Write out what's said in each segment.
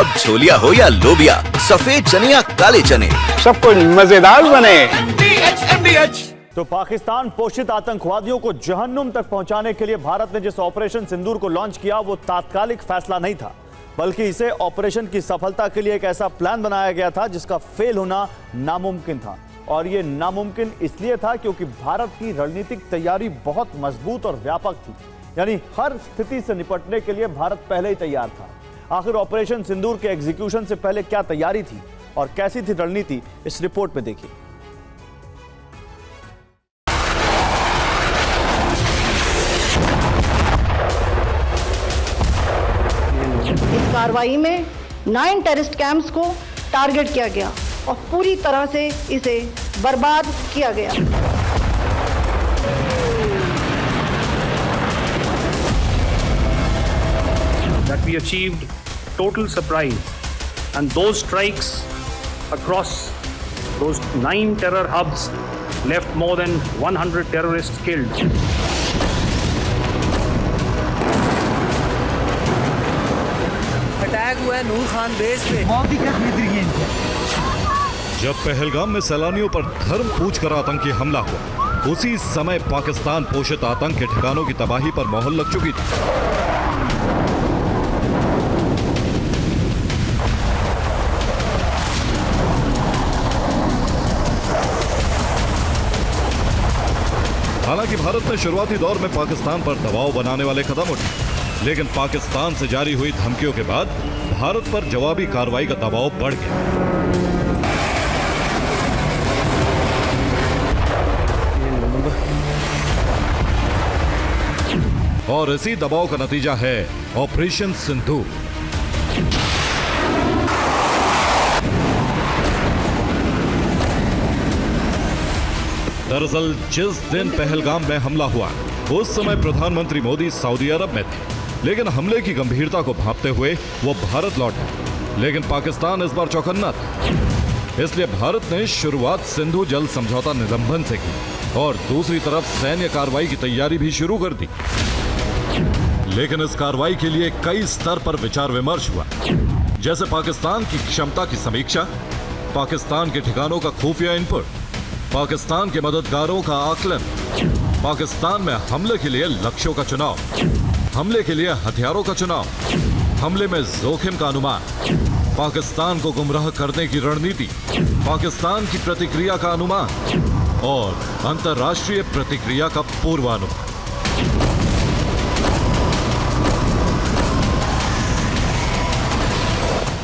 अब छोलिया हो या लोबिया, सफेद चने या काले चने, सब कुछ मजेदार बने। तो पाकिस्तान पोषित आतंकवादियों को जहन्नुम तक पहुंचाने के लिए भारत ने जिस ऑपरेशन सिंदूर को लॉन्च किया वो तात्कालिक फैसला नहीं था, बल्कि इसे ऑपरेशन की सफलता के लिए एक ऐसा प्लान बनाया गया था जिसका फेल होना नामुमकिन था। और ये नामुमकिन इसलिए था क्योंकि भारत की रणनीतिक तैयारी बहुत मजबूत और व्यापक थी, यानी हर स्थिति से निपटने के लिए भारत पहले ही तैयार था। आखिर ऑपरेशन सिंदूर के एग्जीक्यूशन से पहले क्या तैयारी थी और कैसी थी रणनीति, इस रिपोर्ट में देखिए। इस कार्रवाई में 9 टेररिस्ट कैंप्स को टारगेट किया गया और पूरी तरह से इसे बर्बाद किया गया। That we achieved total surprise, and those strikes across those 9 terror hubs left more than 100 terrorists killed. Attack हुआ है नूर खान बेस पे। जब पहलगाम में सैलानियों पर धर्म पूछकर आतंकी हमला हुआ, उसी समय पाकिस्तान पोषित आतंक के ठिकानों की तबाही पर मोहर लग चुकी थी। हालांकि भारत ने शुरुआती दौर में पाकिस्तान पर दबाव बनाने वाले कदम उठाए, लेकिन पाकिस्तान से जारी हुई धमकियों के बाद भारत पर जवाबी कार्रवाई का दबाव बढ़ गया। और इसी दबाव का नतीजा है ऑपरेशन सिंदूर। दरअसल जिस दिन पहलगाम में हमला हुआ, उस समय प्रधानमंत्री मोदी सऊदी अरब में थे, लेकिन हमले की गंभीरता को भांपते हुए वो भारत लौटे। लेकिन पाकिस्तान इस बार चौकन्ना था, इसलिए भारत ने शुरुआत सिंधु जल समझौता निलंबन से की और दूसरी तरफ सैन्य कार्रवाई की तैयारी भी शुरू कर दी। लेकिन इस कार्रवाई के लिए कई स्तर पर विचार विमर्श हुआ, जैसे पाकिस्तान की क्षमता की समीक्षा, पाकिस्तान के ठिकानों का खुफिया इनपुट, पाकिस्तान के मददगारों का आकलन, पाकिस्तान में हमले के लिए लक्ष्यों का चुनाव, हमले के लिए हथियारों का चुनाव, हमले में जोखिम का अनुमान, पाकिस्तान को गुमराह करने की रणनीति, पाकिस्तान की प्रतिक्रिया का अनुमान और अंतर्राष्ट्रीय प्रतिक्रिया का पूर्वानुमान।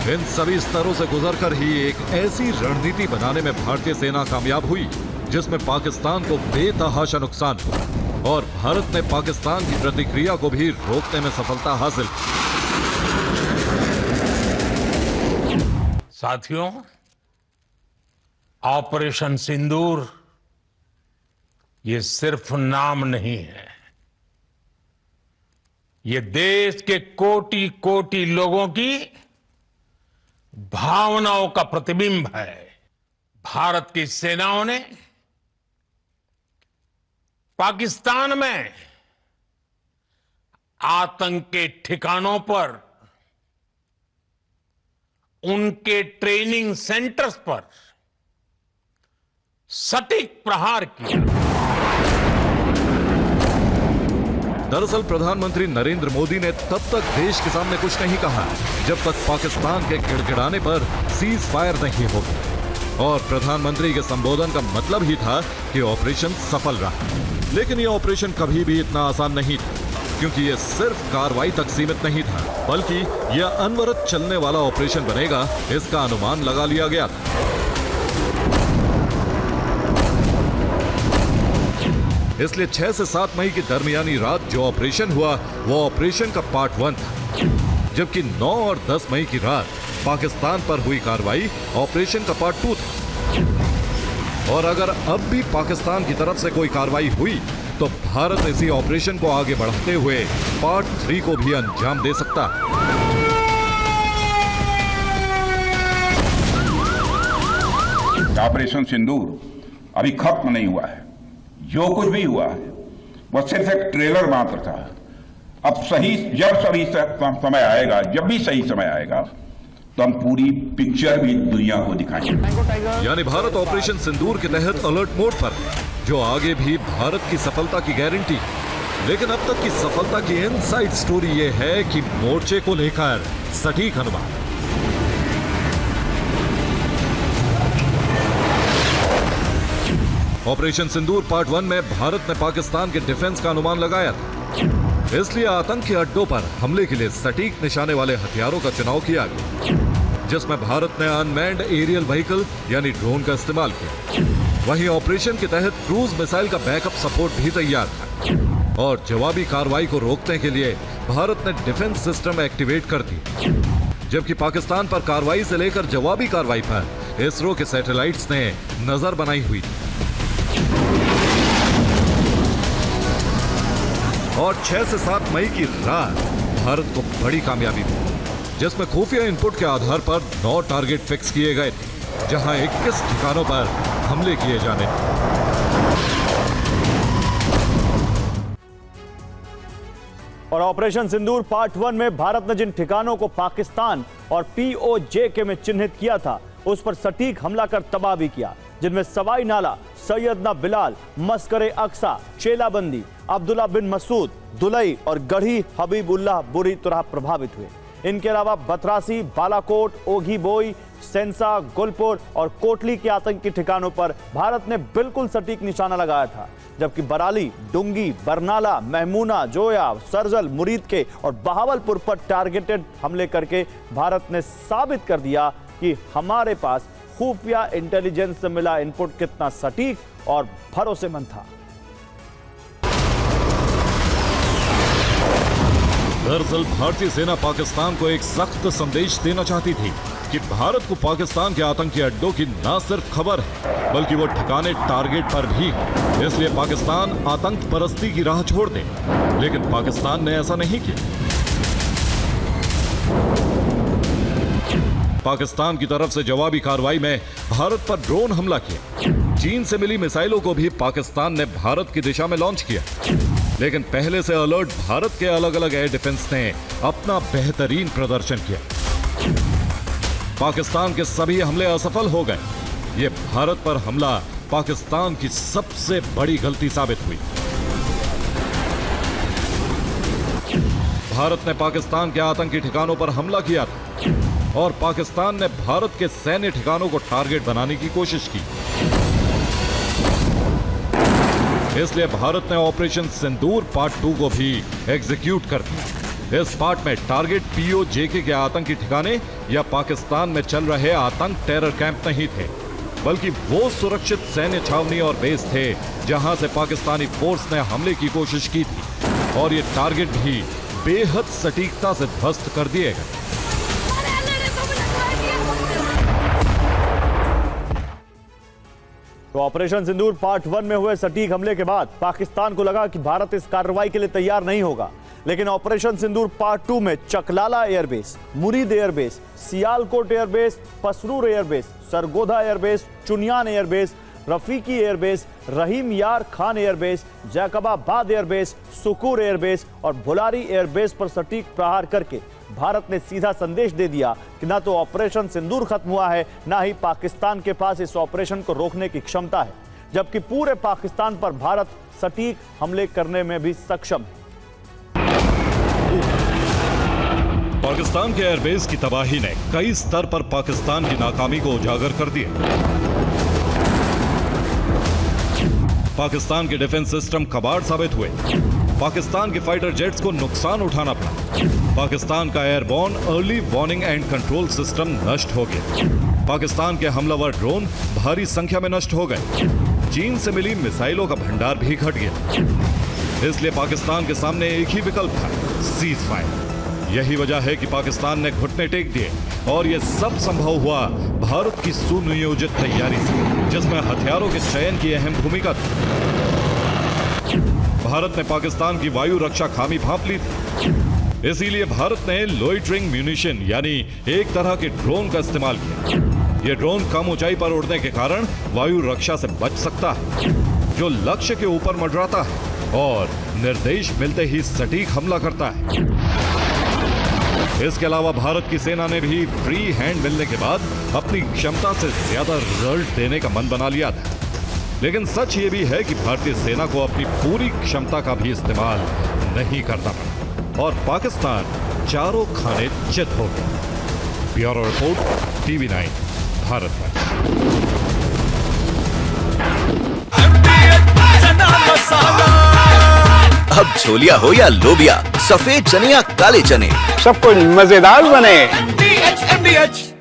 इन सभी स्तरों से गुजरकर ही एक ऐसी रणनीति बनाने में भारतीय सेना कामयाब हुई जिसमें पाकिस्तान को बेतहाशा नुकसान हुआ और भारत ने पाकिस्तान की प्रतिक्रिया को भी रोकने में सफलता हासिल की। साथियों, ऑपरेशन सिंदूर ये सिर्फ नाम नहीं है, ये देश के कोटि कोटि लोगों की भावनाओं का प्रतिबिंब है। भारत की सेनाओं ने पाकिस्तान में आतंक के ठिकानों पर, उनके ट्रेनिंग सेंटर्स पर सटीक प्रहार किया। दरअसल प्रधानमंत्री नरेंद्र मोदी ने तब तक देश के सामने कुछ नहीं कहा जब तक पाकिस्तान के गिड़गिड़ाने पर सीज फायर नहीं होगी, और प्रधानमंत्री के संबोधन का मतलब ही था कि ऑपरेशन सफल रहा। लेकिन यह ऑपरेशन कभी भी इतना आसान नहीं था, क्योंकि यह सिर्फ कार्रवाई तक सीमित नहीं था, बल्कि यह अनवरत चलने वाला ऑपरेशन बनेगा, इसका अनुमान लगा लिया गया था। इसलिए 6 से 7 मई की दरमियानी रात जो ऑपरेशन हुआ वो ऑपरेशन का पार्ट 1 था, जबकि 9 और 10 मई की रात पाकिस्तान पर हुई कार्रवाई ऑपरेशन का पार्ट 2 था। और अगर अब भी पाकिस्तान की तरफ से कोई कार्रवाई हुई तो भारत इसी ऑपरेशन को आगे बढ़ाते हुए पार्ट 3 को भी अंजाम दे सकता है। ऑपरेशन सिंदूर अभी खत्म नहीं हुआ है। जो कुछ भी हुआ है वह सिर्फ एक ट्रेलर मात्र था। अब सही जब सही समय आएगा, जब भी सही समय आएगा, तो हम पूरी पिक्चर भी दुनिया को दिखाएंगे। यानी भारत ऑपरेशन सिंदूर के तहत अलर्ट मोड पर है, जो आगे भी भारत की सफलता की गारंटी है। लेकिन अब तक की सफलता की इनसाइड स्टोरी ये है कि मोर्चे को लेकर सटीक अनुमान। ऑपरेशन सिंदूर पार्ट 1 में भारत ने पाकिस्तान के डिफेंस का अनुमान लगाया था, इसलिए आतंकी अड्डों पर हमले के लिए सटीक निशाने वाले हथियारों का चुनाव किया गया, जिसमें भारत ने अनमैन्ड एरियल व्हीकल यानी ड्रोन का इस्तेमाल किया। वहीं ऑपरेशन के तहत क्रूज मिसाइल का बैकअप सपोर्ट भी तैयार था और जवाबी कार्रवाई को रोकने के लिए भारत ने डिफेंस सिस्टम एक्टिवेट कर दी, जबकि पाकिस्तान पर कार्रवाई से लेकर जवाबी कार्रवाई पर इसरो के सैटेलाइट्स ने नजर बनाई हुई थी। और 6 से 7 मई की रात भारत को बड़ी कामयाबी मिली, जिसमें खुफिया इनपुट के आधार पर 9 टारगेट फिक्स किए गए थे, जहां 21 ठिकानों पर हमले किए जाने थे। और ऑपरेशन सिंदूर पार्ट 1 में भारत ने जिन ठिकानों को पाकिस्तान और POJK में चिन्हित किया था, उस पर सटीक हमला कर तबाह भी किया, जिनमें सवाई नाला, सैयदना बिलाल, मस्करे अक्सा, चेलाबंदी, अब्दुल्ला बिन मसूद, दुलई और गढ़ी हबीबुल्लाह बुरी तरह प्रभावित हुए। इनके अलावा बतरासी, बालाकोट, ओघीबोई, सेंसा, गुलपुर और कोटली के आतंकी ठिकानों पर भारत ने बिल्कुल सटीक निशाना लगाया था, जबकि बराली, डुंगी, बरनाला, महमूना, जोया, सरजल, मुरीदके और बहावलपुर पर टारगेटेड हमले करके भारत ने साबित कर दिया कि हमारे पास खुफिया इंटेलिजेंस से मिला इनपुट कितना सटीक और भरोसेमंद था। दरअसल भारतीय सेना पाकिस्तान को एक सख्त संदेश देना चाहती थी कि भारत को पाकिस्तान के आतंकी अड्डों की न सिर्फ खबर है, बल्कि वो ठिकाने टारगेट पर भी है। इसलिए पाकिस्तान आतंक परस्ती की राह छोड़ दे, लेकिन पाकिस्तान ने ऐसा नहीं किया। पाकिस्तान की तरफ से जवाबी कार्रवाई में भारत पर ड्रोन हमला किया। चीन से मिली मिसाइलों को भी पाकिस्तान ने भारत की दिशा में लॉन्च किया, लेकिन पहले से अलर्ट भारत के अलग अलग एयर डिफेंस ने अपना बेहतरीन प्रदर्शन किया। पाकिस्तान के सभी हमले असफल हो गए। ये भारत पर हमला पाकिस्तान की सबसे बड़ी गलती साबित हुई। भारत ने पाकिस्तान के आतंकी ठिकानों पर हमला किया था और पाकिस्तान ने भारत के सैन्य ठिकानों को टारगेट बनाने की कोशिश की। इसलिए भारत ने ऑपरेशन सिंदूर पार्ट 2 को भी एग्जीक्यूट कर दिया। इस पार्ट में टारगेट POJK के आतंकी ठिकाने या पाकिस्तान में चल रहे आतंक टेरर कैंप नहीं थे, बल्कि वो सुरक्षित सैन्य छावनी और बेस थे जहां से पाकिस्तानी फोर्स ने हमले की कोशिश की थी, और ये टारगेट भी बेहद सटीकता से ध्वस्त कर दिए गए। तो ऑपरेशन सिंदूर पार्ट 1 में हुए सटीक हमले के बाद पाकिस्तान को लगा कि भारत इस कार्रवाई के लिए तैयार नहीं होगा, लेकिन ऑपरेशन सिंदूर पार्ट 2 में Chaklala airbase, Murid airbase, Sialkot airbase, Pasrur airbase, Sargodha airbase, Chunian airbase, Rafiqui airbase, Rahim Yar Khan airbase, Jacobabad airbase, Sukkur airbase और भुलारी एयरबेस पर सटीक प्रहार करके भारत ने सीधा संदेश दे दिया कि ना तो ऑपरेशन सिंदूर खत्म हुआ है, ना ही पाकिस्तान के पास इस ऑपरेशन को रोकने की क्षमता है, जबकि पूरे पाकिस्तान पर भारत सटीक हमले करने में भी सक्षम है। पाकिस्तान के एयरबेस की तबाही ने कई स्तर पर पाकिस्तान की नाकामी को उजागर कर दिया। पाकिस्तान के डिफेंस सिस्टम कबाड़ साबित हुए। पाकिस्तान के फाइटर जेट्स को नुकसान उठाना पड़ा। पाकिस्तान का airborne early warning and control system नष्ट हो गया। पाकिस्तान के हमलावर ड्रोन भारी संख्या में नष्ट हो गए। चीन से मिली मिसाइलों का भंडार भी घट गया। इसलिए पाकिस्तान के सामने एक ही विकल्प था, सीज फायर। यही वजह है कि पाकिस्तान ने घुटने टेक दिए, और यह सब संभव हुआ भारत की सुनियोजित तैयारी से, जिसमें हथियारों के चयन की अहम भूमिका थी। भारत ने पाकिस्तान की वायु रक्षा खामी भांप ली थी, इसीलिए भारत ने लोइटरिंग म्यूनिशन यानी एक तरह के ड्रोन का इस्तेमाल किया। यह ड्रोन कम ऊंचाई पर उड़ने के कारण वायु रक्षा से बच सकता है, जो लक्ष्य के ऊपर मंडराता है और निर्देश मिलते ही सटीक हमला करता है। इसके अलावा भारत की सेना ने भी फ्री हैंड मिलने के बाद अपनी क्षमता से ज्यादा रिजल्ट देने का मन बना लिया था। लेकिन सच ये भी है कि भारतीय सेना को अपनी पूरी क्षमता का भी इस्तेमाल नहीं करना पड़ा और पाकिस्तान चारों खाने चित हो गया। ब्यूरो रिपोर्ट, TV9 भारत में। अब छोलिया हो या लोबिया, सफेद चने या काले चने, सबको मजेदार बने। MDH